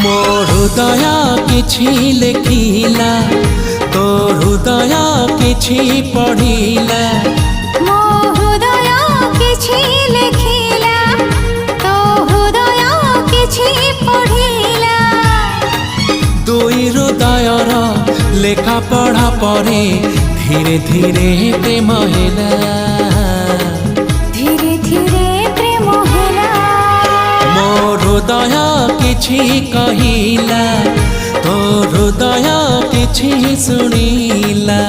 ମୋ ହୃଦୟ କିଛି ଲେଖିଲା ତୋ ହୃଦୟ କିଛି ପଢ଼ିଲା ମୋ ହୃଦୟ କିଛି ଲେଖିଲା ତୋ ହୃଦୟ କିଛି ପଢ଼ିଲା ଦୁଇ ହୃଦୟର ଲେଖା ପଢ଼ା ପରେ ଧୀରେ ଧୀରେ ପ୍ରେମ ହେଲା ଧୀରେ ଧୀରେ ପ୍ରେମ ହେଲା ମୋ ହୃଦୟ କିଛି କହିଲା ତୋ ହୃଦୟ କିଛି ଶୁଣିଲା।